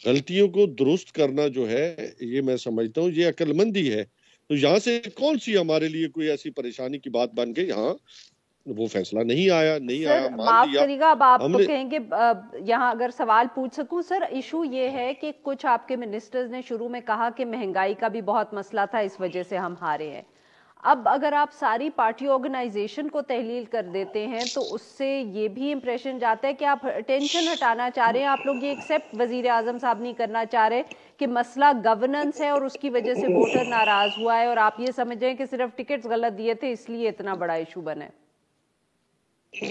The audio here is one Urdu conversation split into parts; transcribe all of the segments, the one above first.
غلطیوں کو درست کرنا جو ہے یہ میں سمجھتا ہوں یہ عقل مندی ہے. تو یہاں سے کون سی ہمارے لیے کوئی ایسی پریشانی کی بات بن گئی؟ ہاں وہ فیصلہ نہیں آیا مان معاف لیا کریے گا، اب آپ ہم نے. کہیں گے یہاں اگر سوال پوچھ سکوں سر، ایشو یہ ہے کہ کچھ آپ کے منسٹرز نے شروع میں کہا کہ مہنگائی کا بھی بہت مسئلہ تھا، اس وجہ سے ہم ہارے ہیں. اب اگر آپ ساری پارٹی آرگنائزیشن کو تحلیل کر دیتے ہیں تو اس سے یہ بھی امپریشن جاتا ہے کہ آپ ٹینشن ہٹانا چاہ رہے ہیں. آپ لوگ یہ ایکسیپٹ وزیر اعظم صاحب نہیں کرنا چاہ رہے کہ مسئلہ گورننس ہے اور اس کی وجہ سے ووٹر ناراض ہوا ہے، اور آپ یہ سمجھ رہے ہیں کہ صرف ٹکٹس غلط دیے تھے اس لیے اتنا بڑا ایشو بنا ہے.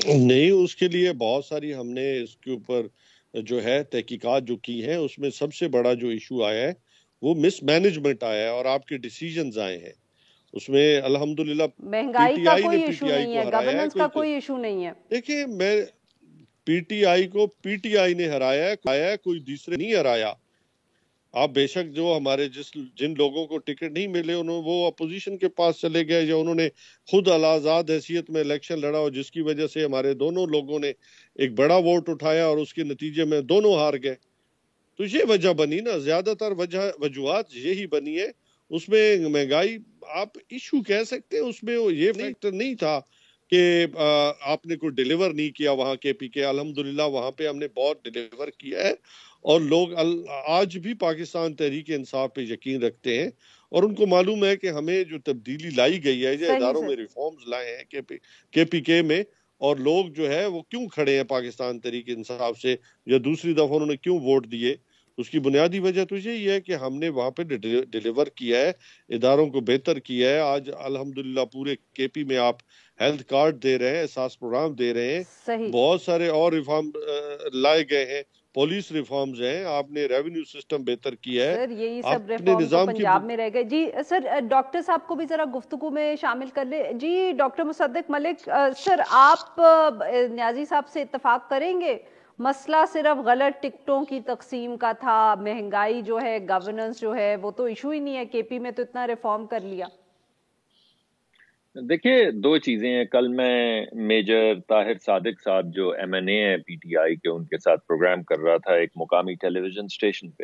نہیں، اس کے لیے بہت ساری ہم نے اس کے اوپر جو ہے تحقیقات جو کی ہیں، اس میں سب سے بڑا جو ایشو آیا ہے وہ مس مینجمنٹ آیا ہے اور آپ کے ڈیسیجنز آئے ہیں. اس میں الحمدللہ پی مہنگائی ٹی کا آئی نے کوئی پی ایشو ٹی آئی نہیں کو ہے، ہرایا ہے. گورننس کا کوئی ایشو نہیں ہے. دیکھیں، میں پی ٹی آئی کو پی ٹی آئی نے ہرایا ہے، کوئی دوسرے نہیں ہرایا. آپ بے شک جو ہمارے جن لوگوں کو ٹکٹ نہیں ملے وہ اپوزیشن کے پاس چلے گئے یا انہوں نے خود الازاد حیثیت میں الیکشن لڑا، اور جس کی وجہ سے ہمارے دونوں لوگوں نے ایک بڑا ووٹ اٹھایا اور اس کے نتیجے میں دونوں ہار گئے. تو یہ وجہ بنی نا، زیادہ تر وجوہات یہی بنی ہے. اس میں مہنگائی آپ ایشو کہہ سکتے ہیں، اس میں یہ فیکٹر نہیں تھا کہ آپ نے کوئی ڈیلیور نہیں کیا وہاں کے پی کے. الحمدللہ وہاں پہ ہم نے بہت ڈیلیور کیا ہے، اور لوگ آج بھی پاکستان تحریک انصاف پہ یقین رکھتے ہیں، اور ان کو معلوم ہے کہ ہمیں جو تبدیلی لائی گئی ہے، جو اداروں میں ریفارمز لائے ہیں کے پی کے میں، اور لوگ جو ہے وہ کیوں کھڑے ہیں پاکستان تحریک انصاف سے یا دوسری دفعہ انہوں نے کیوں ووٹ دیے، اس کی بنیادی وجہ تو یہی ہے کہ ہم نے وہاں پہ ڈیلیور کیا ہے، اداروں کو بہتر کیا ہے. آج الحمدللہ پورے کے پی میں آپ ہیلتھ کارڈ دے رہے ہیں، احساس پروگرام دے رہے ہیں، بہت سارے اور ریفارم لائے گئے ہیں، پولیس ریفارمز ہیں، آپ نے ریونیو سسٹم بہتر کیا ہے. سر یہی آپ سب اپنے ریفارم تو نظام کی پنجاب میں رہ گئے. جی سر، ڈاکٹر صاحب کو بھی ذرا گفتگو میں شامل کر لیں. جی ڈاکٹر مصدق ملک، سر آپ نیازی صاحب سے اتفاق کریں گے مسئلہ صرف غلط ٹکٹوں کی تقسیم کا تھا، مہنگائی جو ہے، گورننس جو ہے، وہ تو ایشو ہی نہیں ہے، کے پی میں تو اتنا ریفارم کر لیا. دیکھیے، دو چیزیں ہیں. کل میں میجر طاہر صادق صاحب جو ایم این اے ہیں پی ٹی آئی کے، ان کے ساتھ پروگرام کر رہا تھا ایک مقامی ٹیلی ویژن اسٹیشن پہ.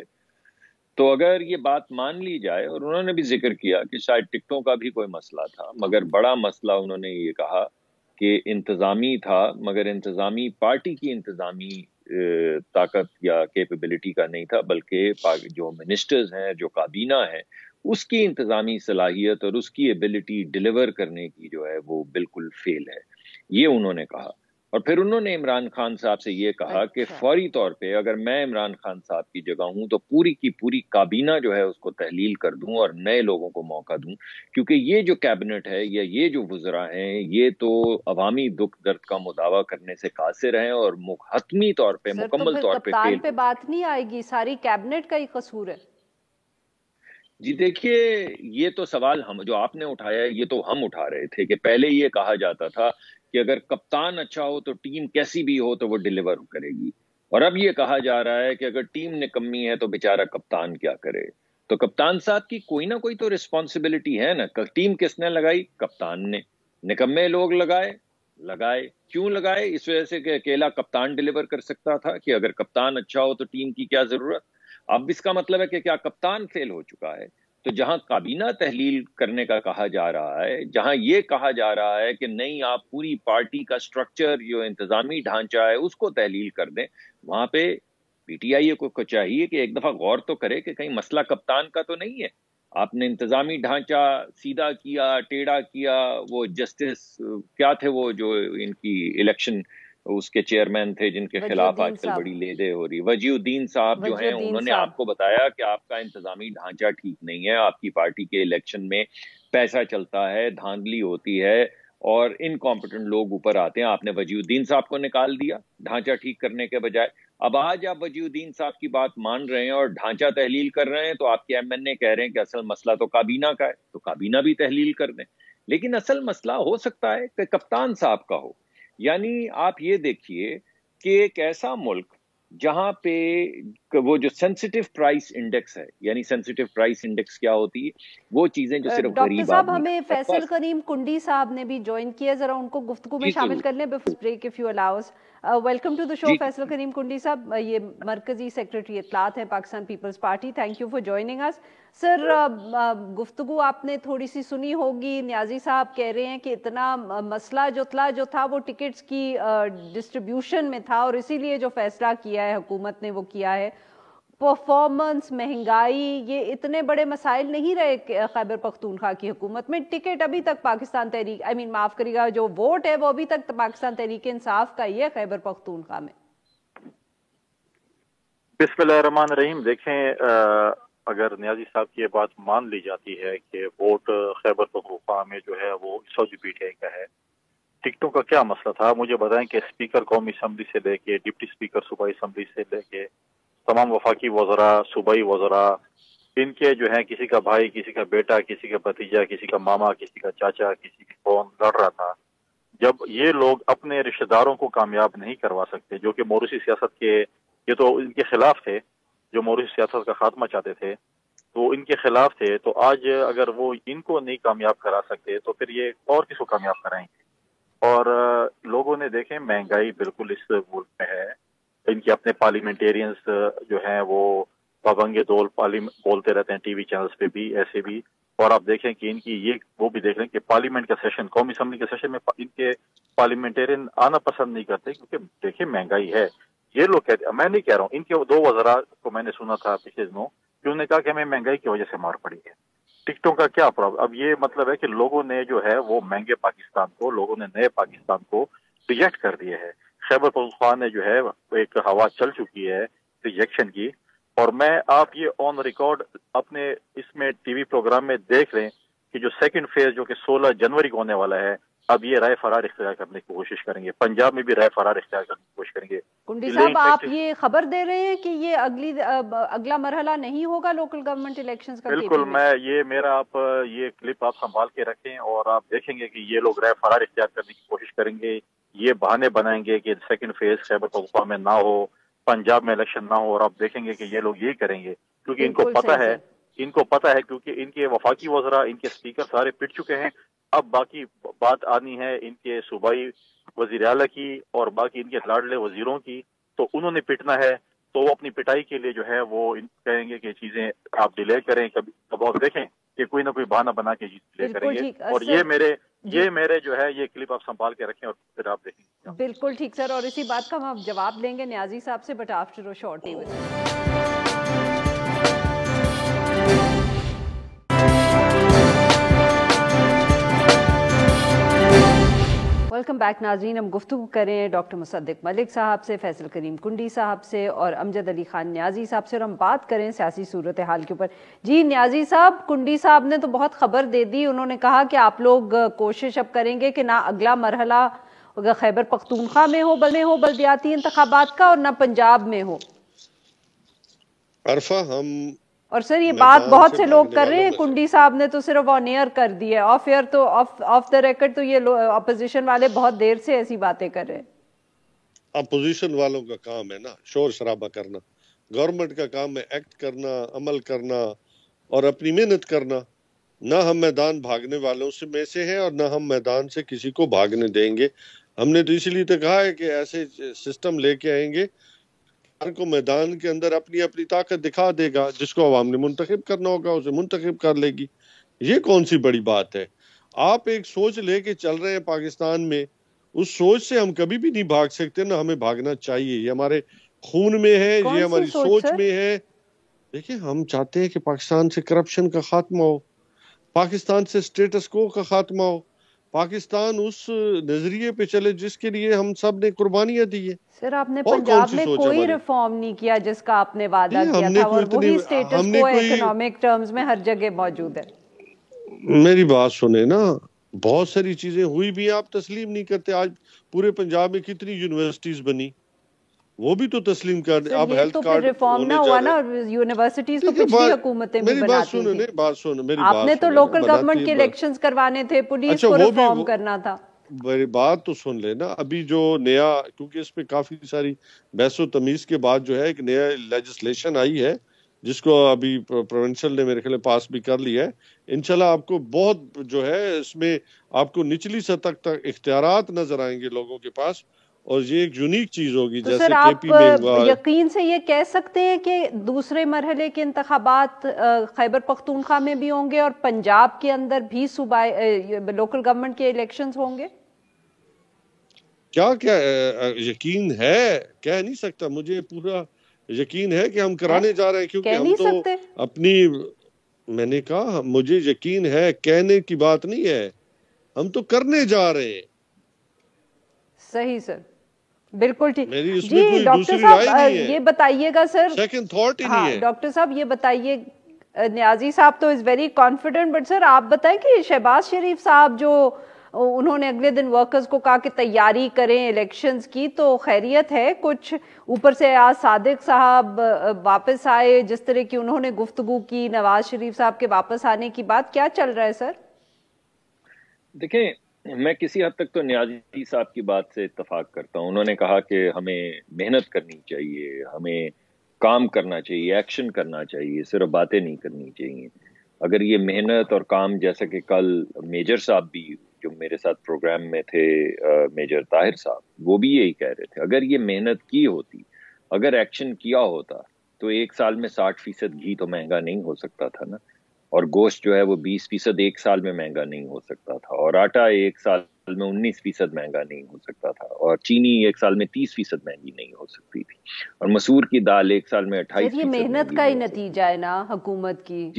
تو اگر یہ بات مان لی جائے، اور انہوں نے بھی ذکر کیا کہ شاید ٹکٹوں کا بھی کوئی مسئلہ تھا، مگر بڑا مسئلہ انہوں نے یہ کہا کہ انتظامی تھا، مگر انتظامی پارٹی کی انتظامی طاقت یا کیپیبلٹی کا نہیں تھا، بلکہ جو منسٹرز ہیں، جو کابینہ ہیں، اس کی انتظامی صلاحیت اور اس کی ایبلٹی ڈیلیور کرنے کی جو ہے وہ بالکل فیل ہے. یہ انہوں نے کہا. اور پھر انہوں نے عمران خان صاحب سے یہ کہا کہ فوری طور پہ اگر میں عمران خان صاحب کی جگہ ہوں تو پوری کی پوری کابینہ جو ہے اس کو تحلیل کر دوں اور نئے لوگوں کو موقع دوں، کیونکہ یہ جو کیبنٹ ہے یا یہ جو وزراء ہیں، یہ تو عوامی دکھ درد کا مداوع کرنے سے قاصر ہیں اور حتمی طور پہ، مکمل طور پہ کپتان پہ بات نہیں آئے گی، ساری کیبنٹ کا ہی قصور ہے. جی دیکھیے، یہ تو سوال جو آپ نے اٹھایا ہے، یہ تو ہم اٹھا رہے تھے کہ پہلے یہ کہا جاتا تھا کہ اگر کپتان اچھا ہو تو ٹیم کیسی بھی ہو تو وہ ڈیلیور کرے گی، اور اب یہ کہا جا رہا ہے کہ اگر ٹیم نکمی ہے تو بیچارہ کپتان کیا کرے. تو کپتان صاحب کی کوئی نہ کوئی تو رسپانسبلٹی ہے نا. ٹیم کس نے لگائی؟ کپتان نے. نکمے لوگ لگائے. کیوں لگائے؟ اس وجہ سے کہ اکیلا کپتان ڈیلیور کر سکتا تھا، کہ اگر کپتان اچھا ہو تو ٹیم کی کیا ضرورت. اب اس کا مطلب ہے کہ کیا کپتان فیل ہو چکا ہے؟ تو جہاں کابینہ تحلیل کرنے کا کہا جا رہا ہے، جہاں یہ کہا جا رہا ہے کہ نہیں، آپ پوری پارٹی کا سٹرکچر، جو انتظامی ڈھانچہ ہے، اس کو تحلیل کر دیں، وہاں پہ پی ٹی آئی کو چاہیے کہ ایک دفعہ غور تو کرے کہ کہیں مسئلہ کپتان کا تو نہیں ہے. آپ نے انتظامی ڈھانچہ سیدھا کیا، ٹیڑھا کیا. وہ جسٹس کیا تھے وہ جو ان کی الیکشن اس کے چیئرمین تھے، جن کے خلاف آج کل بڑی لیدے ہو رہی، وجی الدین صاحب جو ہیں، انہوں نے آپ کو بتایا کہ آپ کا انتظامی ڈھانچہ ٹھیک نہیں ہے، آپ کی پارٹی کے الیکشن میں پیسہ چلتا ہے، دھاندلی ہوتی ہے اور انکمپیٹنٹ لوگ اوپر آتے ہیں. آپ نے وجی الدین صاحب کو نکال دیا ڈھانچہ ٹھیک کرنے کے بجائے. اب آج آپ وجی الدین صاحب کی بات مان رہے ہیں اور ڈھانچہ تحلیل کر رہے ہیں، تو آپ کے ایم این اے کہہ رہے ہیں کہ اصل مسئلہ تو کابینہ کا ہے، تو کابینہ بھی تحلیل کر دیں. لیکن اصل مسئلہ ہو سکتا ہے کہ کپتان صاحب کا ہو. یعنی آپ یہ دیکھیے کہ ایک ایسا ملک جہاں پہ وہ جو سینسٹیو پرائس انڈیکس ہے، یعنی سینسٹیو پرائس انڈیکس کیا ہوتی ہے؟ وہ چیزیں جو صرف ڈاکٹر غریب صاحب، آدمی. ہمیں فیصل کریم کنڈی صاحب نے بھی جوائن کیا، ذرا ان کو گفتگو میں شامل کر لیں before break if you allows. Welcome to the show Faisal Karim Kundi Sahib. یہ مرکزی سیکرٹری اطلاعات ہیں Pakistan Peoples Party. Thank you for joining us. Sir, گفتگو آپ نے تھوڑی سی سنی ہوگی. نیازی صاحب کہہ رہے ہیں کہ اتنا مسئلہ جو تھا وہ ٹکٹس کی ڈسٹریبیوشن میں تھا, اور اسی لیے جو فیصلہ کیا ہے حکومت نے وہ کیا ہے. پرفارمنس, مہنگائی, یہ اتنے بڑے مسائل نہیں رہے خیبر پختونخوا کی حکومت میں. ٹکٹ ابھی تک پاکستان تحریک معاف کریے گا, جو ووٹ ہے وہ ابھی تک پاکستان تحریک انصاف کا ہی ہے خیبر پختونخوا میں. بسم اللہ الرحمن الرحیم. دیکھیں, اگر نیازی صاحب کی یہ بات مان لی جاتی ہے کہ ووٹ خیبر پختونخوا میں جو ہے وہ سعودی پی ٹی آئی کا ہے, ٹکٹوں کا کیا مسئلہ تھا مجھے بتائیں کہ اسپیکر قومی اسمبلی سے لے کے ڈپٹی اسپیکر صوبائی اسمبلی سے لے کے تمام وفاقی وزراء, صوبائی وزراء, ان کے جو ہے کسی کا بھائی, کسی کا بیٹا, کسی کا بھتیجا, کسی کا ماما, کسی کا چاچا, کسی کی کون لڑ رہا تھا. جب یہ لوگ اپنے رشتہ داروں کو کامیاب نہیں کروا سکتے, جو کہ موروثی سیاست کے, یہ تو ان کے خلاف تھے, جو موروثی سیاست کا خاتمہ چاہتے تھے تو ان کے خلاف تھے, تو آج اگر وہ ان کو نہیں کامیاب کرا سکتے تو پھر یہ اور کس کو کامیاب کرائیں گے. اور لوگوں نے دیکھیں مہنگائی بالکل اس ملک میں ہے. ان کے اپنے پارلیمنٹیرینز جو ہیں وہ پابنگ دول بولتے رہتے ہیں ٹی وی چینلز پہ بھی, ایسے بھی. اور آپ دیکھیں کہ ان کی یہ وہ بھی دیکھ لیں کہ پارلیمنٹ کا سیشن, قومی اسمبلی کے سیشن میں ان کے پارلیمنٹیرین آنا پسند نہیں کرتے, کیونکہ دیکھیں مہنگائی ہے. یہ لوگ کہتے ہیں, میں نہیں کہہ رہا ہوں, ان کے 2 وزراء کو میں نے سنا تھا پچھلے دنوں کہ انہوں نے کہا کہ ہمیں مہنگائی کی وجہ سے مار پڑی ہے. ٹکٹوں کا کیا پرابلم؟ اب یہ مطلب ہے کہ لوگوں نے جو ہے وہ مہنگے پاکستان کو, لوگوں نے نئے پاکستان کو ریجیکٹ کر دیے ہے. خیبر پختونخوا نے جو ہے ایک ہوا چل چکی ہے ریجیکشن کی. اور میں آپ یہ آن ریکارڈ اپنے اس میں ٹی وی پروگرام میں دیکھ لیں کہ جو سیکنڈ فیز جو کہ 16 جنوری کو ہونے والا ہے, اب یہ رائے فرار اختیار کرنے کی کوشش کریں گے. پنجاب میں بھی رائے فرار اختیار کرنے کی کوشش کریں گے. کنڈی صاحب, آپ یہ خبر دے رہے ہیں کہ یہ اگلا مرحلہ نہیں ہوگا لوکل گورنمنٹ الیکشنز کا؟ بالکل, میں یہ میرا آپ یہ کلپ آپ سنبھال کے رکھیں, اور آپ دیکھیں گے کہ یہ لوگ رائے فرار اختیار کرنے کی کوشش کریں گے. یہ بہانے بنائیں گے کہ سیکنڈ فیز خیبر پختونخوا میں نہ ہو, پنجاب میں الیکشن نہ ہو, اور آپ دیکھیں گے کہ یہ لوگ یہ کریں گے کیونکہ ان کو پتہ ہے کیونکہ ان کے وفاقی وزراء, ان کے اسپیکر سارے پٹ چکے ہیں. اب باقی بات آنی ہے ان کے صوبائی وزیر اعلیٰ کی اور باقی ان کے لاڈلے وزیروں کی. تو انہوں نے پٹنا ہے, تو وہ اپنی پٹائی کے لیے جو ہے وہ کہیں گے کہ چیزیں آپ ڈیلے کریں. کبھی اب آپ دیکھیں کہ کوئی نہ کوئی بہانہ بنا کے ڈیلے کریں گے. اور یہ میرے جو ہے یہ کلپ آپ سنبھال کے رکھیں اور پھر آپ دیکھیں. بالکل ٹھیک سر, اور اسی بات کا ہم جواب لیں گے نیازی صاحب سے, but after short T V. Welcome back ناظرین. ہم گفتگو کریں ڈاکٹر مصدق ملک صاحب سے, فیصل کریم کنڈی صاحب سے اور امجد علی خان نیازی صاحب سے, اور ہم بات کریں سیاسی صورتحال کے اوپر. جی نیازی صاحب, کنڈی صاحب نے تو بہت خبر دے دی. انہوں نے کہا کہ آپ لوگ کوشش اب کریں گے کہ نہ اگلا مرحلہ خیبر پختونخوا میں ہو بلدیاتی انتخابات کا, اور نہ پنجاب میں ہو. عرفہ, ہم اور سر یہ بات بہت سے لوگ کر رہے ہیں, کنڈی صاحب نے تو صرف آن ایئر کر دی ہے, آف ایئر تو آف دا ریکارڈ تو یہ اپوزیشن والے بہت دیر سے ایسی باتیں کر رہے ہیں. اپوزیشن والوں کا کام ہے نا شور شرابہ کرنا, گورنمنٹ کا کام ہے ایکٹ کرنا, عمل کرنا اور اپنی محنت کرنا. نہ ہم میدان بھاگنے والوں سے میں سے ہیں اور نہ ہم میدان سے کسی کو بھاگنے دیں گے. ہم نے تو اسی لیے تو کہا ہے کہ ایسے سسٹم لے کے آئیں گے ہر کو میدان کے اندر اپنی اپنی طاقت دکھا دے گا, جس کو عوام نے منتخب کرنا ہوگا اسے منتخب کر لے گی. یہ کون سی بڑی بات ہے؟ آپ ایک سوچ لے کے چل رہے ہیں پاکستان میں, اس سوچ سے ہم کبھی بھی نہیں بھاگ سکتے, نہ ہمیں بھاگنا چاہیے. یہ ہمارے خون میں ہے, یہ ہماری سوچ میں ہے. دیکھیں, ہم چاہتے ہیں کہ پاکستان سے کرپشن کا خاتمہ ہو, پاکستان سے سٹیٹس کو کا خاتمہ ہو, پاکستان اس نظریے پہ چلے جس کے لیے ہم سب نے قربانیاں دی ہیں. سر آپ نے پنجاب میں کوئی ریفارم نہیں کیا جس کا آپ نے وعدہ کیا تھا, اور وہی سٹیٹس کو اکنامک ٹرمز میں ہر جگہ موجود ہے. میری بات سنیں نا, بہت ساری چیزیں ہوئی بھی آپ تسلیم نہیں کرتے. آج پورے پنجاب میں کتنی یونیورسٹیز بنی, وہ بھی تو تسلیم کر دیں. اب ہیلتھ کارڈ ریفارم نہ ہوا نا, یونیورسٹیز تو پچھلی حکومتیں بھی بناتی تھیں. آپ نے تو لوکل گورنمنٹ کے الیکشنز کروانے تھے, پولیس کو ریفارم کرنا تھا. میری بات تو سن لینا. ابھی جو نیا, کیونکہ اس پہ کافی ساری بحث و تمیز کے بعد جو ہے ایک نیا لیجسلیشن آئی ہے جس کو ابھی پروونشل نے میرے خیال پاس بھی کر لیا ہے. انشاءاللہ آپ کو بہت جو ہے اس میں آپ کو نچلی سطح تک اختیارات نظر آئیں گے لوگوں کے پاس, اور یہ ایک یونیک چیز ہوگی. تو جیسے سر کے پی میں ہوا. آپ یقین سے یہ کہہ سکتے ہیں کہ دوسرے مرحلے کے انتخابات خیبر پختونخوا میں بھی ہوں گے اور پنجاب کے اندر بھی صوبہ لوکل گورنمنٹ کے الیکشنز ہوں گے؟ کیا یقین ہے، کہہ نہیں سکتا. مجھے پورا یقین ہے کہ ہم کرانے جا رہے ہیں، کیونکہ ہم تو اپنی، میں نے کہا مجھے یقین ہے، کہنے کی بات نہیں ہے، ہم تو کرنے جا رہے ہیں. صحیح سر، بالکل ٹھیک. جی ڈاکٹر صاحب یہ بتائیے گا سر، سیکنڈ تھاٹ ہی نہیں ہے. ڈاکٹر صاحب یہ بتائیے، نیازی صاحب تو is very confident, but sir آپ بتائیں کہ شہباز شریف صاحب جو انہوں نے اگلے دن ورکرز کو کہا کہ تیاری کریں الیکشنز کی، تو خیریت ہے کچھ؟ اوپر سے آج صادق صاحب واپس آئے، جس طرح کی انہوں نے گفتگو کی نواز شریف صاحب کے واپس آنے کی بات، کیا چل رہا ہے سر؟ دیکھیں، میں کسی حد تک تو نیازی صاحب کی بات سے اتفاق کرتا ہوں. انہوں نے کہا کہ ہمیں محنت کرنی چاہیے، ہمیں کام کرنا چاہیے، ایکشن کرنا چاہیے، صرف باتیں نہیں کرنی چاہیے. اگر یہ محنت اور کام، جیسا کہ کل میجر صاحب بھی جو میرے ساتھ پروگرام میں تھے، میجر طاہر صاحب، وہ بھی یہی کہہ رہے تھے، اگر یہ محنت کی ہوتی، اگر ایکشن کیا ہوتا، تو ایک سال میں 60% گھی تو مہنگا نہیں ہو سکتا تھا نا، اور گوشت جو ہے وہ 20% ایک سال میں مہنگا نہیں ہو سکتا تھا، اور آٹا ایک سال میں 19% مہنگا نہیں ہو سکتا تھا، اور چینی ایک سال میں 30% مہنگی نہیں ہو سکتی تھی، اور مسور کی دال ایک سال میں 28%. یہ محنت کا ہی نتیجہ ہے نا حکومت کی.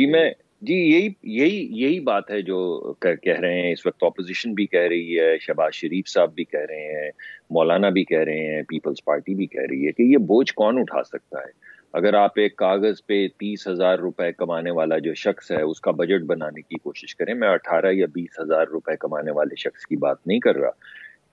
یہی بات ہے جو کہہ رہے ہیں اس وقت، اپوزیشن بھی کہہ رہی ہے، شہباز شریف صاحب بھی کہہ رہے ہیں، مولانا بھی کہہ رہے ہیں، پیپلز پارٹی بھی کہہ رہی ہے کہ یہ بوجھ کون اٹھا سکتا ہے. اگر آپ ایک کاغذ پہ 30,000 روپے کمانے والا جو شخص ہے اس کا بجٹ بنانے کی کوشش کریں، میں 18 یا 20,000 روپے کمانے والے شخص کی بات نہیں کر رہا.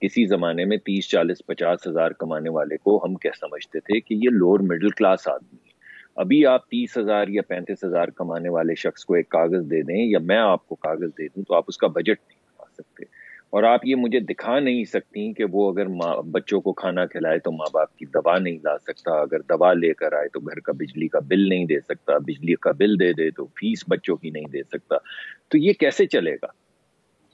کسی زمانے میں 30, 40, 50,000 کمانے والے کو ہم کیا سمجھتے تھے کہ یہ لوور مڈل کلاس آدمی ہے. ابھی آپ 30,000 یا 35,000 کمانے والے شخص کو ایک کاغذ دے دیں، یا میں آپ کو کاغذ دے دوں، تو آپ اس کا بجٹ نہیں بنا سکتے. اور آپ یہ مجھے دکھا نہیں سکتی کہ وہ اگر بچوں کو کھانا کھلائے تو ماں باپ کی دوا نہیں لا سکتا، اگر دوا لے کر آئے تو گھر کا بجلی کا بل نہیں دے سکتا، بجلی کا بل دے دے تو فیس بچوں کی نہیں دے سکتا. تو یہ کیسے چلے گا؟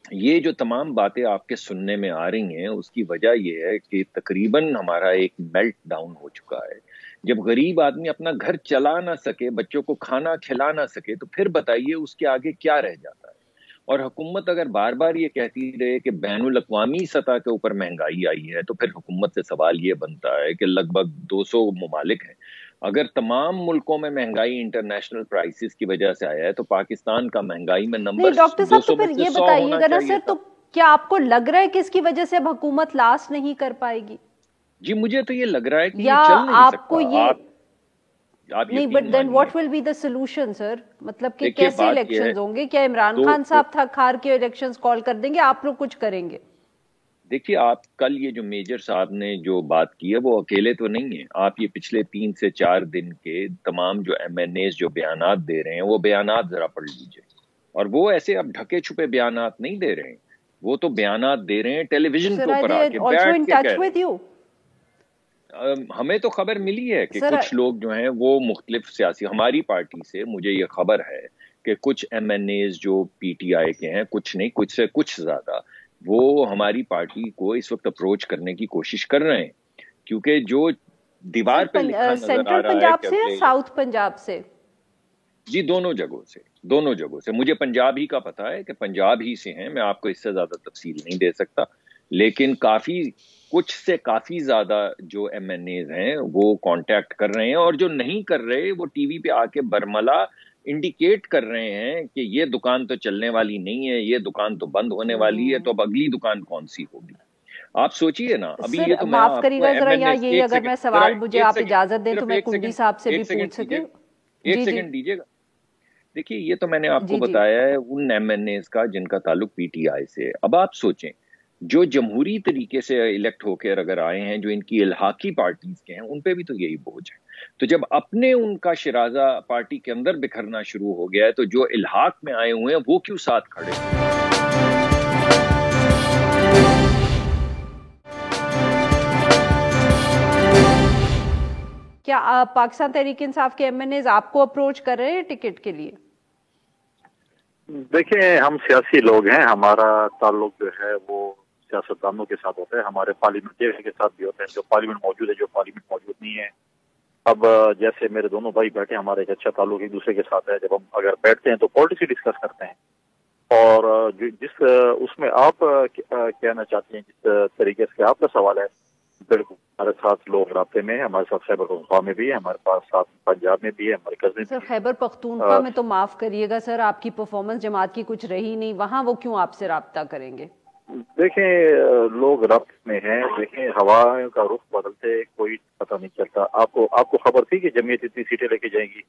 یہ جو تمام باتیں آپ کے سننے میں آ رہی ہیں، اس کی وجہ یہ ہے کہ تقریباً ہمارا ایک میلٹ ڈاؤن ہو چکا ہے. جب غریب آدمی اپنا گھر چلا نہ سکے، بچوں کو کھانا کھلا نہ سکے، تو پھر بتائیے اس کے آگے کیا رہ جاتا ہے. اور حکومت اگر بار بار یہ کہتی رہے کہ بین الاقوامی سطح کے اوپر مہنگائی آئی ہے، تو پھر حکومت سے سوال یہ بنتا ہے کہ لگ بھگ 200 ممالک ہیں، اگر تمام ملکوں میں مہنگائی انٹرنیشنل پرائسز کی وجہ سے آیا ہے، تو پاکستان کا مہنگائی میں نمبر 200 میں سے 100 ہونا چاہیے تھا. تو کیا آپ کو لگ رہا ہے کہ اس کی وجہ سے اب حکومت لاس نہیں کر پائے گی؟ جی مجھے تو یہ لگ رہا ہے کہ یہ چل نہیں سکتا. نہیں، but then what will be the solution sir? مطلب کہ کیسے الیکشنز ہوں گے؟ کیا عمران خان صاحب تھک ہار کے الیکشنز کال کر دیں گے، آپ لوگ کچھ کریں گے؟ دیکھیے، آپ کل یہ جو میجر صاحب نے جو بات کی ہے وہ اکیلے تو نہیں ہیں. آپ یہ پچھلے 3 سے 4 دن کے تمام جو ایم این ایز جو بیانات دے رہے ہیں، وہ بیانات ذرا پڑھ لیجئے. اور وہ ایسے اب ڈھکے چھپے بیانات نہیں دے رہے ہیں، وہ تو بیانات دے رہے ہیں ٹیلی ویژن کے اوپر آ کے بیٹھ کے کہہ رہے ہیں. ہمیں تو خبر ملی ہے کہ کچھ لوگ جو ہیں وہ مختلف سیاسی، ہماری پارٹی سے مجھے یہ خبر ہے کہ کچھ ایم این ایز جو پی ٹی آئی کے ہیں، کچھ نہیں، کچھ سے کچھ زیادہ، وہ ہماری پارٹی کو اس وقت اپروچ کرنے کی کوشش کر رہے ہیں، کیونکہ جو دیوار پہ لکھا نظر آ رہا ہے. پنجاب سے یا ساؤتھ پنجاب سے؟ جی دونوں جگہوں سے. مجھے پنجاب ہی کا پتا ہے کہ پنجاب ہی سے ہیں، میں آپ کو اس سے زیادہ تفصیل نہیں دے سکتا، لیکن کچھ سے کافی زیادہ جو ایم این ایز ہیں وہ کانٹیکٹ کر رہے ہیں، اور جو نہیں کر رہے وہ ٹی وی پہ آ کے برملا انڈیکیٹ کر رہے ہیں کہ یہ دکان تو چلنے والی نہیں ہے، یہ دکان تو بند ہونے والی ہے، تو اب اگلی دکان کون سی ہوگی؟ آپ سوچیے نا. ابھی یہ تو معاف کریے گا ذرا، یہ اگر میں سوال مجھے آپ اجازت دیں تو میں کنڈی صاحب سے بھی پوچھ سکوں؟ ایک سیکنڈ دیجیے گا. دیکھیے، یہ تو میں نے آپ کو بتایا ہے ان ایم این ایز کا جن کا تعلق پی ٹی آئی سے. اب آپ سوچیں، جو جمہوری طریقے سے الیکٹ ہو کر اگر آئے ہیں، جو ان کی الحاقی پارٹیز کے ہیں، ان پہ بھی تو یہی بوجھ ہے. تو جب اپنے ان کا شرازہ پارٹی کے اندر بکھرنا شروع ہو گیا ہے، تو جو الحاق میں آئے ہوئے ہیں وہ کیوں ساتھ کھڑے ہیں؟ کیا پاکستان تحریک انصاف کے ایم این ایز آپ کو اپروچ کر رہے ہیں ٹکٹ کے لیے؟ دیکھیں، ہم سیاسی لوگ ہیں، ہمارا تعلق جو ہے وہ سیاستدانوں کے ساتھ ہوتا ہے، ہمارے پارلیمنٹیرین کے ساتھ بھی ہوتا ہے، جو پارلیمنٹ موجود ہے، جو پارلیمنٹ موجود نہیں ہے. اب جیسے میرے دونوں بھائی بیٹھے، ہمارے ایک اچھا تعلق ایک دوسرے کے ساتھ ہے. جب ہم اگر بیٹھتے ہیں تو پالیسی ڈسکس کرتے ہیں، اور جس اس میں آپ کہنا چاہتے ہیں، جس طریقے سے آپ کا سوال ہے، بالکل ہمارے ساتھ لوگ رابطے میں ہیں، ہمارے ساتھ خیبر پختونخوا میں بھی ہے، ہمارے پاس ساتھ پنجاب میں بھی ہے، ہمارے کزن سر خیبر پختونخوا میں تو معاف کریے گا سر، آپ کی پرفارمنس جماعت کی کچھ رہی نہیں، وہاں وہ کیوں آپ سے رابطہ کریں گے؟ دیکھیں لوگ رابطے میں ہیں. دیکھیں ہوا کا رخ بدلتے کوئی پتہ نہیں چلتا. آپ کو خبر تھی کہ جمعیت اتنی سیٹیں لے کے جائیں گی؟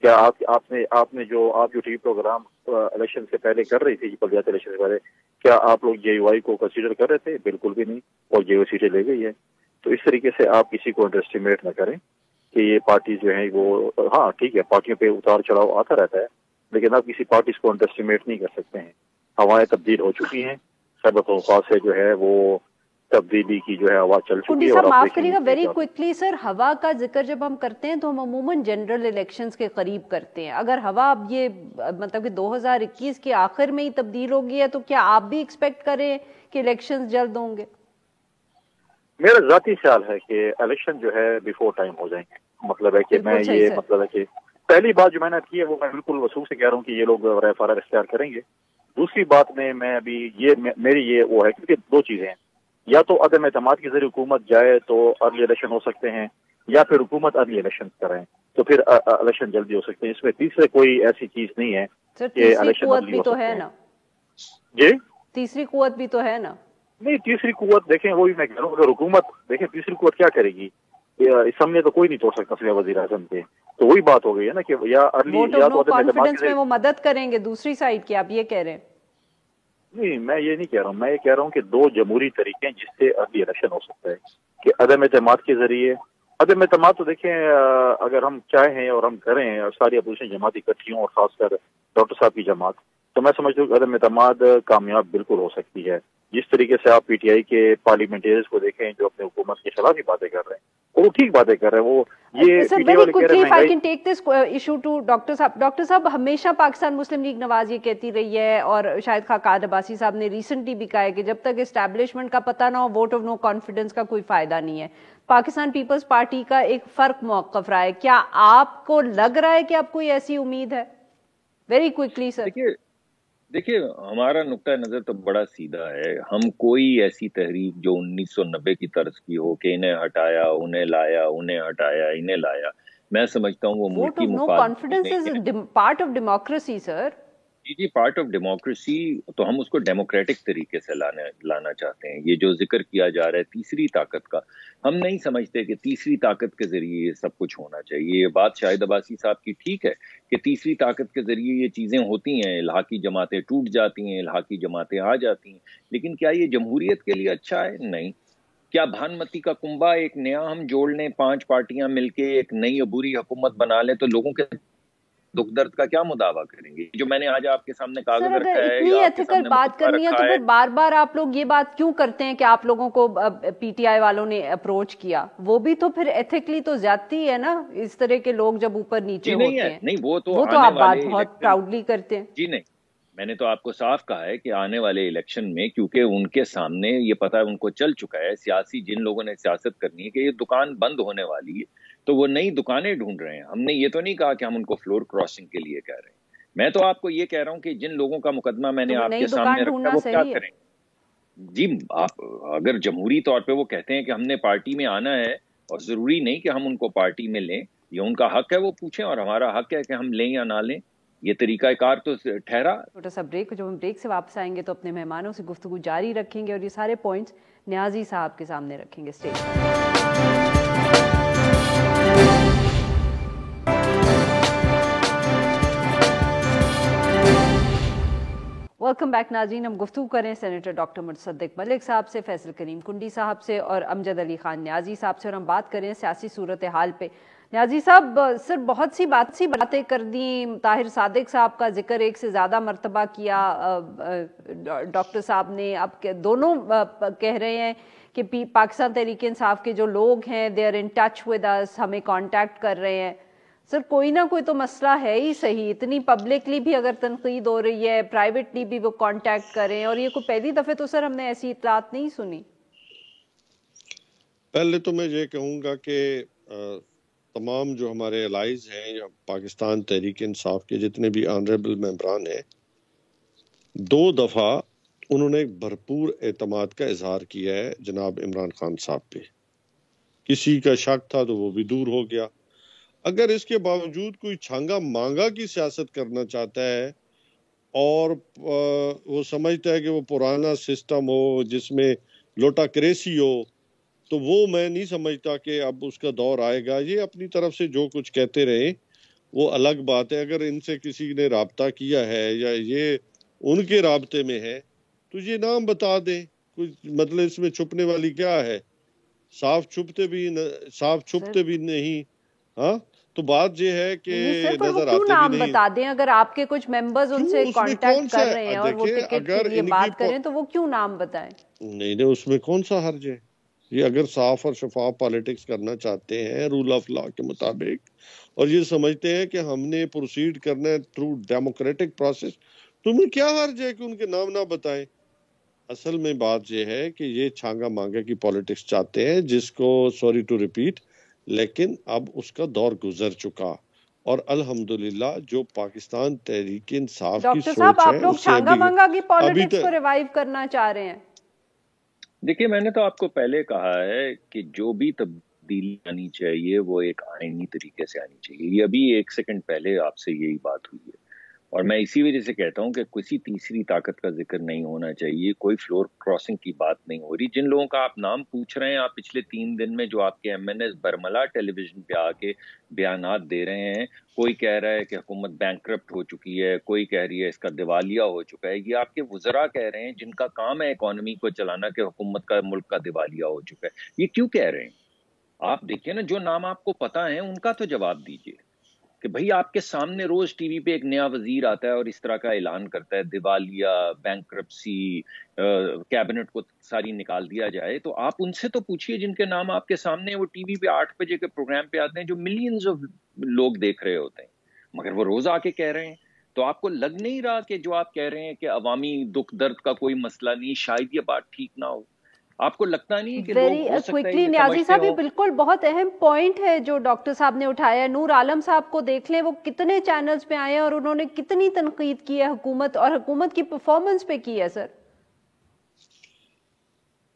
کیا آپ نے جو ٹی وی پروگرام الیکشن سے پہلے کر رہی تھی، بلدیاتی الیکشن سے پہلے، کیا آپ لوگ جے یو آئی کو کنسیڈر کر رہے تھے؟ بالکل بھی نہیں، اور جے یو آئی سیٹیں لے گئی ہے. تو اس طریقے سے آپ کسی کو انڈر اسٹیمیٹ نہ کریں کہ یہ پارٹی جو ہے وہ، ہاں ٹھیک ہے، پارٹیوں پہ اتار چڑھاؤ آتا رہتا ہے، لیکن آپ کسی پارٹی کو انڈر اسٹیمیٹ نہیں کر سکتے ہیں. ہوائیں تبدیل ہو چکی ہیں، خیبر پختونخوا سے جو ہے وہ تبدیلی کی جو ہے ہوا چل چکی کنڈی ہے. صاحب اور معاف کریے گا، ویری کوئکلی سر، ہوا کا ذکر جب ہم کرتے ہیں تو ہم عموماً جنرل الیکشنز کے قریب کرتے ہیں. اگر ہوا اب یہ مطلب کہ 2021 کے آخر میں ہی تبدیل ہو گئی ہے تو کیا آپ بھی ایکسپیکٹ کریں کہ الیکشنز جلد ہوں گے؟ میرا ذاتی خیال ہے کہ الیکشن جو ہے بیفور ٹائم ہو جائیں گے. مطلب ہے کہ میں یہ مطلب ہے کہ پہلی بات جو میں نے کی ہے وہ میں بالکل وصول سے کہہ رہا ہوں کہ یہ لوگ رائے فرار اختیار کریں گے. دوسری بات میں ابھی میری یہ وہ ہے کیونکہ دو چیزیں ہیں، یا تو عدم اعتماد کے ذریعے حکومت جائے تو ارلی الیکشن ہو سکتے ہیں، یا پھر حکومت ارلی الیکشن کریں تو پھر الیکشن جلدی ہو سکتے ہیں. اس میں تیسرے کوئی ایسی چیز نہیں ہے کہ الیکشن جلدی ہو سکتے ہیں. جی تیسری قوت بھی تو ہے نا؟ نہیں، تیسری قوت دیکھیں وہی میں کہہ رہا ہوں، اگر حکومت دیکھیں تیسری قوت کیا کرے گی؟ اسمبلی تو کوئی نہیں توڑ سکتا سوائے وزیر اعظم کے. تو وہی بات ہو گئی ہے نا کہ یا ارلی یا تو کانفیڈنس میں وہ مدد کریں گے دوسری سائڈ کی، آپ یہ کہہ رہے ہیں؟ نہیں، میں یہ نہیں کہہ رہا ہوں، میں یہ کہہ رہا ہوں کہ دو جمہوری طریقے ہیں جس سے ارلی الیکشن ہو سکتا ہے، کہ عدم اعتماد کے ذریعے. عدم اعتماد تو دیکھیں اگر ہم چاہیں اور ہم کریں ساری اپوزیشن جماعت اکٹھی ہوں، اور خاص کر ڈاکٹر صاحب کی جماعت، تو میں سمجھتا ہوں کہ عدم اعتماد کامیاب بالکل ہو سکتی ہے. جس طریقے سے آپ پی ٹی آئی کے پارلیمنٹریئنز کو دیکھیں جو اپنے حکومت کے خلاف ہی باتیں کر رہے ہیں، وہ ٹھیک باتیں کر رہے ہیں. وہ یہ sir very quickly if I can take this issue to doctor صاحب، ہمیشہ پاکستان مسلم لیگ نواز یہ کہتی رہی ہے، اور شاید خاقان عباسی صاحب نے ریسنٹلی بھی کہا ہے کہ جب تک اسٹیبلشمنٹ کا پتہ نہ ہو ووٹ آف نو کانفیڈنس کا کوئی فائدہ نہیں ہے. پاکستان پیپلز پارٹی کا ایک فرق موقف رہا ہے، کیا آپ کو لگ رہا ہے کہ اب کوئی ایسی امید ہے؟ ویری کوئکلی سر. دیکھیے ہمارا نقطہ نظر تو بڑا سیدھا ہے. ہم کوئی ایسی تحریک جو 1990 کی طرز کی ہو کہ انہیں ہٹایا انہیں لایا، انہیں ہٹایا انہیں لایا، میں سمجھتا ہوں وہ ملکی مفاد پارٹ آف ڈیموکریسی سر. جی پارٹ آف ڈیموکریسی، تو ہم اس کو ڈیموکریٹک طریقے سے لانا چاہتے ہیں. یہ جو ذکر کیا جا رہا ہے تیسری طاقت کا، ہم نہیں سمجھتے کہ تیسری طاقت کے ذریعے یہ سب کچھ ہونا چاہیے. یہ بات شاہد عباسی صاحب کی ٹھیک ہے کہ تیسری طاقت کے ذریعے یہ چیزیں ہوتی ہیں، الحاقی جماعتیں ٹوٹ جاتی ہیں، الحاقی جماعتیں آ جاتی ہیں، لیکن کیا یہ جمہوریت کے لیے اچھا ہے؟ نہیں. کیا بھانمتی کا کنبہ ایک نیا ہم جوڑ لیں، 5 پارٹیاں مل کے ایک نئی عبوری حکومت بنا لیں تو لوگوں کے دکھ درد کا کیا مداوع کریں گے؟ جو میں نے آج آپ کے سامنے کاغذ رکھا ہے، اتنی ایتھیکل بات کرنی ہے تو پھر بار بار آپ لوگ یہ بات کیوں کرتے ہیں کہ آپ لوگوں کو پی ٹی آئی والوں نے اپروچ کیا؟ وہ بھی تو پھر ایتھیکلی تو زیادتی ہے نا، اس طرح کے لوگ جب اوپر نیچے ہوتے ہیں. نہیں، وہ تو آپ بات بہت پراؤڈلی کرتے ہیں. جی نہیں، میں نے تو آپ کو صاف کہا ہے کہ آنے والے الیکشن میں، کیونکہ ان کے سامنے یہ پتہ ان کو چل چکا ہے، سیاسی جن لوگوں نے سیاست کرنی ہے، کہ یہ دکان بند ہونے والی ہے، تو وہ نئی دکانیں ڈھونڈ رہے ہیں. ہم نے یہ تو نہیں کہا کہ ہم ان کو فلور کراسنگ کے لیے کہہ رہے ہیں. میں تو آپ کو یہ کہہ رہا ہوں کہ جن لوگوں کا مقدمہ میں نے آپ کے سامنے رکھا وہ کیا کریں. جی آپ اگر جمہوری طور پہ وہ کہتے ہیں کہ ہم نے پارٹی میں آنا ہے، اور ضروری نہیں کہ ہم ان کو پارٹی میں لیں، یہ ان کا حق ہے، وہ پوچھیں، اور ہمارا حق ہے کہ ہم لیں یا نہ لیں. یہ طریقہ کار تو ٹھہرا. چھوٹا سا بریک، جو ہم بریک سے واپس آئیں گے تو اپنے مہمانوں سے گفتگو جاری رکھیں گے اور یہ سارے پوائنٹس نیازی صاحب کے سامنے رکھیں گے. اسٹیج ویلکم بیک ناظرین. ہم گفتگو کریں سینیٹر ڈاکٹر مصدق ملک صاحب سے، فیصل کریم کنڈی صاحب سے اور امجد علی خان نیازی صاحب سے، اور ہم بات کریں سیاسی صورتحال پہ. نیازی صاحب سر بہت سی باتیں کر دیں، طاہر صادق صاحب کا ذکر ایک سے زیادہ مرتبہ کیا ڈاکٹر صاحب نے. اب دونوں کہہ رہے ہیں کہ پاکستان تحریک انصاف کے جو لوگ ہیں they are in touch with us, ہمیں کانٹیکٹ کر رہے ہیں. سر کوئی نہ کوئی تو مسئلہ ہے ہی صحیح. اتنی پبلکلی بھی اگر تنقید ہو رہی ہے, پرائیویٹلی بھی وہ کانٹیکٹ کریں, اور یہ کوئی پہلی دفعہ تو سر ہم نے ایسی اطلاعات نہیں سنی. پہلے تو میں یہ کہوں گا کہ تمام جو ہمارے الائز ہیں یا پاکستان تحریک انصاف کے جتنے بھی آنریبل ممبران ہیں, 2 دفعہ انہوں نے بھرپور اعتماد کا اظہار کیا ہے جناب عمران خان صاحب پہ. کسی کا شک تھا تو وہ بھی دور ہو گیا. اگر اس کے باوجود کوئی چھانگا مانگا کی سیاست کرنا چاہتا ہے اور وہ سمجھتا ہے کہ وہ پرانا سسٹم ہو جس میں لوٹا کریسی ہو, تو وہ میں نہیں سمجھتا کہ اب اس کا دور آئے گا. یہ اپنی طرف سے جو کچھ کہتے رہیں وہ الگ بات ہے. اگر ان سے کسی نے رابطہ کیا ہے یا یہ ان کے رابطے میں ہے تو یہ نام بتا دیں. کچھ مطلب اس میں چھپنے والی کیا ہے؟ صاف چھپتے بھی نہیں. ہاں تو بات یہ ہے کہ نظر آتے نام بھی نہیں. بتا دیں اگر آپ کے کچھ ممبرز ان سے کانٹیکٹ کر رہے ہیں اور وہ ٹکٹ کے لیے بات کریں تو وہ کیوں نام بتائیں؟ نہیں اس میں کون سا حرج ہے؟ یہ اگر صاف اور شفاف پالیٹکس کرنا چاہتے ہیں رول آف لا کے مطابق اور یہ سمجھتے ہیں کہ ہم نے پروسیڈ کرنا ہے تھرو ڈیموکریٹک پروسیس, تمہیں کیا حرج ہے کہ ان کے نام نہ بتائیں؟ اصل میں بات یہ ہے کہ یہ چھانگا مانگا کی پالیٹکس چاہتے ہیں جس کو سوری ٹو ریپیٹ, لیکن اب اس کا دور گزر چکا. اور الحمدللہ جو پاکستان تحریک انصاف کی سوچ ہے, ڈاکٹر صاحب آپ لوگ چھانگا مانگا کی پالیٹکس کو ریوائیو کرنا چاہ رہے ہیں؟ دیکھیے میں نے تو آپ کو پہلے کہا ہے کہ جو بھی تبدیلی آنی چاہیے وہ ایک آئینی طریقے سے آنی چاہیے. یہ ابھی 1 سیکنڈ پہلے آپ سے یہی بات ہوئی ہے, اور میں اسی وجہ سے کہتا ہوں کہ کسی تیسری طاقت کا ذکر نہیں ہونا چاہیے, کوئی فلور کراسنگ کی بات نہیں ہو رہی. جن لوگوں کا آپ نام پوچھ رہے ہیں, آپ پچھلے 3 دن میں جو آپ کے ایم این ایز برملا ٹیلی ویژن پہ آ کے بیانات دے رہے ہیں, کوئی کہہ رہا ہے کہ حکومت بینکرپٹ ہو چکی ہے, کوئی کہہ رہی ہے اس کا دیوالیہ ہو چکا ہے. یہ آپ کے وزراء کہہ رہے ہیں جن کا کام ہے اکانومی کو چلانا کہ حکومت کا ملک کا دیوالیہ ہو چکا ہے. یہ کیوں کہہ رہے ہیں؟ آپ دیکھیں نا, جو نام آپ کو پتا ہے ان کا تو جواب دیجئے کہ بھئی آپ کے سامنے روز ٹی وی پہ ایک نیا وزیر آتا ہے اور اس طرح کا اعلان کرتا ہے دیوالیہ, بینکرپسی, کیبنٹ کو ساری نکال دیا جائے. تو آپ ان سے تو پوچھئے جن کے نام آپ کے سامنے, وہ ٹی وی پہ 8 بجے کے پروگرام پہ آتے ہیں جو ملینز آف لوگ دیکھ رہے ہوتے ہیں, مگر وہ روز آ کے کہہ رہے ہیں. تو آپ کو لگ نہیں رہا کہ جو آپ کہہ رہے ہیں کہ عوامی دکھ درد کا کوئی مسئلہ نہیں, شاید یہ بات ٹھیک نہ ہو؟ آپ کو لگتا نہیں کہ لوگ ہو سکتا ہے یہ نیازی صاحب سمجھتے یہ بالکل بہت اہم پوائنٹ ہے جو ڈاکٹر صاحب نے اٹھایا ہے. نور عالم صاحب کو دیکھ لیں, وہ کتنے چینلز پہ آئے ہیں اور انہوں نے کتنی تنقید کی ہے حکومت اور حکومت کی پرفارمنس پہ کی ہے. سر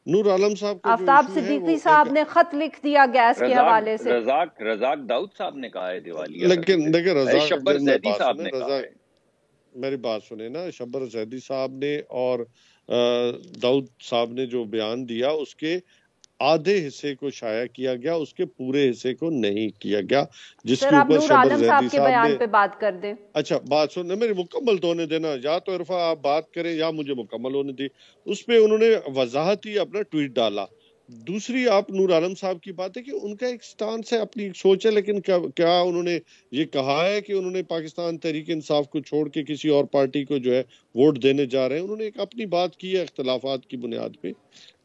نور عالم صاحب کا آفتاب صدیقی صاحب نے خط لکھ دیا گیس کے حوالے سے, رزاق داؤد صاحب نے کہا ہے دیوالیہ, لیکن دیکھیں رزاق شبر زیدی صاحب نے کہا ہے. میری بات سنیں نا, شبر زیدی صاحب نے اور داؤد صاحب نے جو بیان دیا اس کے آدھے حصے کو شائع کیا گیا, اس کے پورے حصے کو نہیں کیا گیا, جس کے اوپر شبر زیدی صاحب بیان پہ بات کر دیں. اچھا بات سننا, میری مکمل تو ہونے دینا, یا تو عرفہ آپ بات کریں یا مجھے مکمل ہونے دی. اس پہ انہوں نے وضاحتی اپنا ٹویٹ ڈالا. دوسری آپ نور عالم صاحب کی بات ہے کہ ان کا ایک سٹانس ہے, اپنی ایک سوچ ہے, لیکن کیا انہوں نے یہ کہا ہے کہ انہوں نے پاکستان تحریک انصاف کو چھوڑ کے کسی اور پارٹی کو جو ہے ووٹ دینے جا رہے ہیں؟ انہوں نے ایک اپنی بات کی ہے اختلافات کی بنیاد پہ.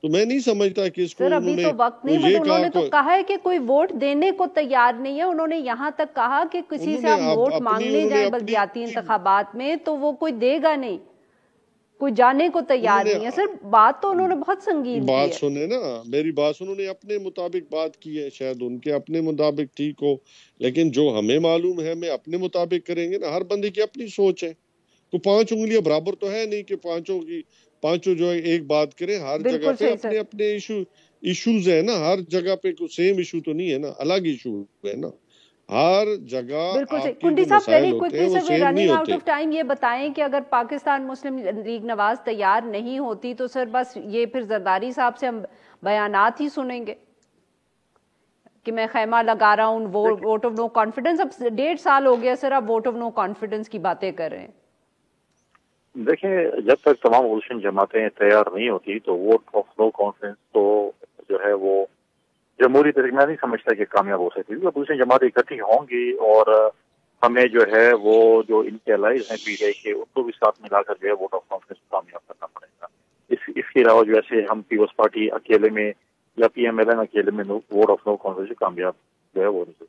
تو میں نہیں سمجھتا کہ اس کو ابھی تو وقت نہیں, بٹ انہوں نے تو کہا ہے کہ کوئی ووٹ دینے کو تیار نہیں ہے. انہوں نے یہاں تک کہا کہ کسی سے آپ ووٹ مانگنے جائیں بلدیاتی انتخابات میں تو وہ کوئی دے گا نہیں, کوئی جانے کو تیار نہیں ہے. سر بات تو انہوں نے بہت سنگین کی ہے. بات سنیں نا, میری بات انہوں نے اپنے مطابق بات کی ہے, شاید ان کے اپنے مطابق ٹھیک ہو, لیکن جو ہمیں معلوم ہے ہمیں اپنے مطابق کریں گے نا. ہر بندے کی اپنی سوچ ہے, تو 5 انگلیاں برابر تو ہے نہیں کہ پانچوں جو ہے ایک بات کریں. ہر جگہ پہ اپنے اپنے ایشوز ہیں نا, ہر جگہ پہ کوئی سیم ایشو تو نہیں ہے نا, الگ ایشو ہے نا. ہر جگہ آپ کی جو مسائل ہوتے ہیں وہ سیم نہیں ہوتے. آؤٹ آف ٹائم یہ بتائیں کہ اگر پاکستان مسلم لیگ نواز تیار نہیں ہوتی تو سر بس یہ پھر زرداری صاحب سے ہم بیانات ہی سنیں گے کہ میں خیمہ لگا رہا ہوں, ووٹ آف نو کانفیڈنس. اب 1.5 سال ہو گیا سر, اب ووٹ آف نو کانفیڈنس کی باتیں کر رہے ہیں. دیکھیں جب تک تمام اپوزیشن جماعتیں تیار نہیں ہوتی تو ووٹ آف نو کانفیڈنس تو جو ہے وہ جمہوری طریقے میں نہیں سمجھتا کہ کامیاب ہو سکتی. اپوزیشن جماعتیں اکٹھی ہوں گی اور ہمیں جو ہے وہ جو ان کے الائز ہیں پی ڈی آئی کے ان کو بھی ساتھ ملا کر جو ہے ووٹ آف کانفیڈنس کامیاب کرنا پڑے گا. اس کے علاوہ جیسے ہم پیپلز پارٹی اکیلے میں یا پی ایم ایل این اکیلے میں ووٹ آف نو کانفیڈنس کامیاب جو ہے وہ نہیں.